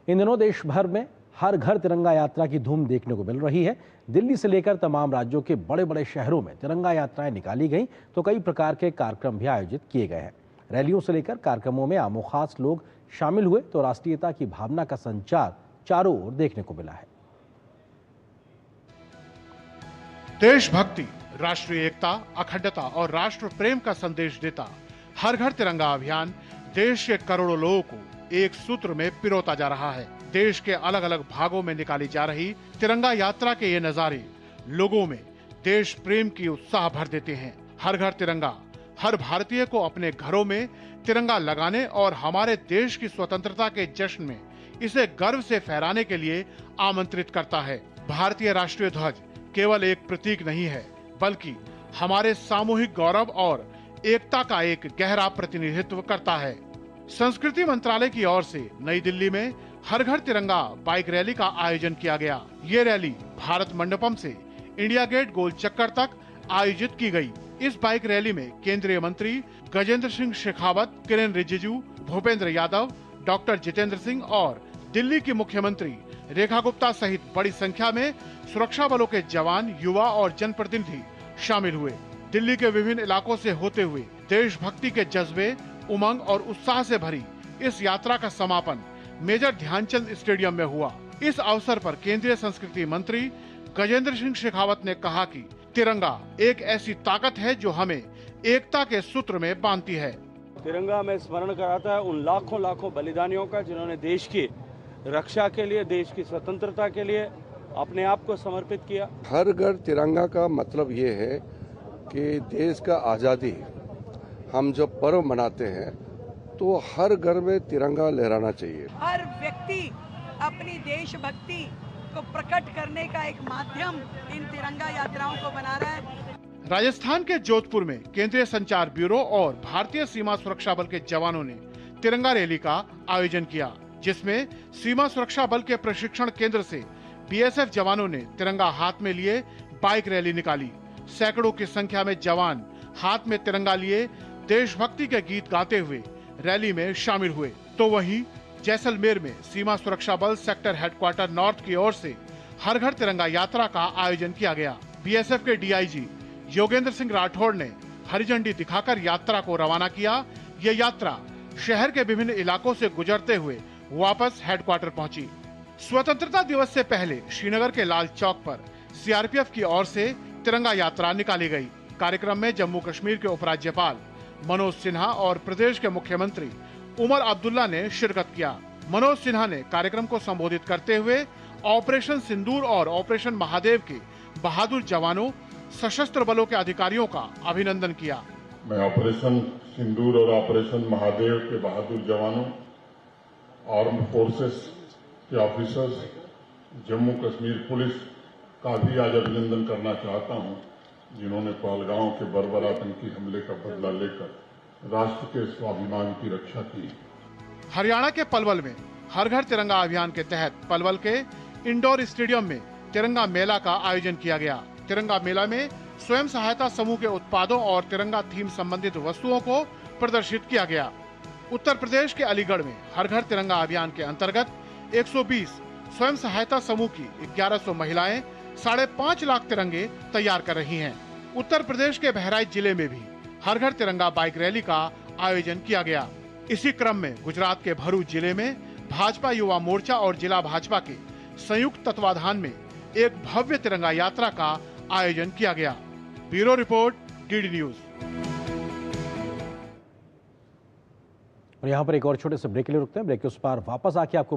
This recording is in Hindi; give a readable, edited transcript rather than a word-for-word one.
इन दिनों देश भर में हर घर तिरंगा यात्रा की धूम देखने को मिल रही है। दिल्ली से लेकर तमाम राज्यों के बड़े बड़े शहरों में तिरंगा यात्राएं निकाली गईं तो कई प्रकार के कार्यक्रम भी आयोजित किए गए हैं। रैलियों से लेकर कार्यक्रमों में आमो खास लोग शामिल हुए तो राष्ट्रीयता की भावना का संचार चारों ओर देखने को मिला है। देशभक्ति, राष्ट्रीय एकता, अखंडता और राष्ट्र प्रेम का संदेश देता हर घर तिरंगा अभियान देश के करोड़ों लोगों को एक सूत्र में पिरोता जा रहा है। देश के अलग अलग भागों में निकाली जा रही तिरंगा यात्रा के ये नजारे लोगों में देश प्रेम की उत्साह भर देते हैं। हर घर तिरंगा हर भारतीय को अपने घरों में तिरंगा लगाने और हमारे देश की स्वतंत्रता के जश्न में इसे गर्व से फहराने के लिए आमंत्रित करता है। भारतीय राष्ट्रीय ध्वज केवल एक प्रतीक नहीं है, बल्कि हमारे सामूहिक गौरव और एकता का एक गहरा प्रतिनिधित्व करता है। संस्कृति मंत्रालय की ओर से नई दिल्ली में हर घर तिरंगा बाइक रैली का आयोजन किया गया। ये रैली भारत मंडपम से इंडिया गेट गोल चक्कर तक आयोजित की गई। इस बाइक रैली में केंद्रीय मंत्री गजेंद्र सिंह शेखावत, किरेन रिजिजू, भूपेंद्र यादव, डॉक्टर जितेंद्र सिंह और दिल्ली की मुख्यमंत्री रेखा गुप्ता सहित बड़ी संख्या में सुरक्षा बलों के जवान, युवा और जनप्रतिनिधि शामिल हुए। दिल्ली के विभिन्न इलाकों से होते हुए देशभक्ति के जज्बे, उमंग और उत्साह से भरी इस यात्रा का समापन मेजर ध्यानचंद स्टेडियम में हुआ। इस अवसर पर केंद्रीय संस्कृति मंत्री गजेंद्र सिंह शेखावत ने कहा कि तिरंगा एक ऐसी ताकत है जो हमें एकता के सूत्र में बांधती है। तिरंगा में स्मरण कराता है उन लाखों लाखों बलिदानियों का जिन्होंने देश की रक्षा के लिए, देश की स्वतंत्रता के लिए अपने आप को समर्पित किया। हर घर तिरंगा का मतलब ये है कि देश का आज़ादी हम जब पर्व मनाते हैं तो हर घर में तिरंगा लहराना चाहिए। हर व्यक्ति अपनी देशभक्ति को प्रकट करने का एक माध्यम इन तिरंगा यात्राओं को बना रहा है। राजस्थान के जोधपुर में केंद्रीय संचार ब्यूरो और भारतीय सीमा सुरक्षा बल के जवानों ने तिरंगा रैली का आयोजन किया, जिसमें सीमा सुरक्षा बल के प्रशिक्षण केंद्र से बीएसएफ जवानों ने तिरंगा हाथ में लिए बाइक रैली निकाली। सैकड़ों की संख्या में जवान हाथ में तिरंगा लिए देशभक्ति के गीत गाते हुए रैली में शामिल हुए। तो वहीं जैसलमेर में सीमा सुरक्षा बल सेक्टर हेडक्वार्टर नॉर्थ की ओर से हर घर तिरंगा यात्रा का आयोजन किया गया। बीएसएफ के डीआईजी योगेंद्र सिंह राठौड़ ने हरी झंडी दिखाकर यात्रा को रवाना किया। ये यात्रा शहर के विभिन्न इलाकों से गुजरते हुए वापस हेडक्वार्टर पहुंची। स्वतंत्रता दिवस से पहले श्रीनगर के लाल चौक पर सीआरपीएफ की ओर से तिरंगा यात्रा निकाली गई। कार्यक्रम में जम्मू कश्मीर के उपराज्यपाल मनोज सिन्हा और प्रदेश के मुख्यमंत्री उमर अब्दुल्ला ने शिरकत किया। मनोज सिन्हा ने कार्यक्रम को संबोधित करते हुए ऑपरेशन सिंदूर और ऑपरेशन महादेव के बहादुर जवानों, सशस्त्र बलों के अधिकारियों का अभिनंदन किया। मैं ऑपरेशन सिंदूर और ऑपरेशन महादेव के बहादुर जवानों, आर्म्ड फोर्सेस के ऑफिसर्स, जम्मू कश्मीर पुलिस का भी आज अभिनंदन करना चाहता हूं, जिन्होंने पहलगांव के बर्बर आतंकी हमले का बदला लेकर राष्ट्र के स्वाभिमान की रक्षा की। हरियाणा के पलवल में हर घर तिरंगा अभियान के तहत पलवल के इंडोर स्टेडियम में तिरंगा मेला का आयोजन किया गया। तिरंगा मेला में स्वयं सहायता समूह के उत्पादों और तिरंगा थीम संबंधित वस्तुओं को प्रदर्शित किया गया। उत्तर प्रदेश के अलीगढ़ में हर घर तिरंगा अभियान के अंतर्गत 120 स्वयं सहायता समूह की 1100 महिलाएं 5.5 लाख तिरंगे तैयार कर रही हैं। उत्तर प्रदेश के बहराइच जिले में भी हर घर तिरंगा बाइक रैली का आयोजन किया गया। इसी क्रम में गुजरात के भरूच जिले में भाजपा युवा मोर्चा और जिला भाजपा के संयुक्त तत्वाधान में एक भव्य तिरंगा यात्रा का आयोजन किया गया। Bureau report, DD news. और यहाँ पर एक और छोटे से ब्रेक के लिए रुकते हैं। ब्रेक के उस पार वापस आके आपको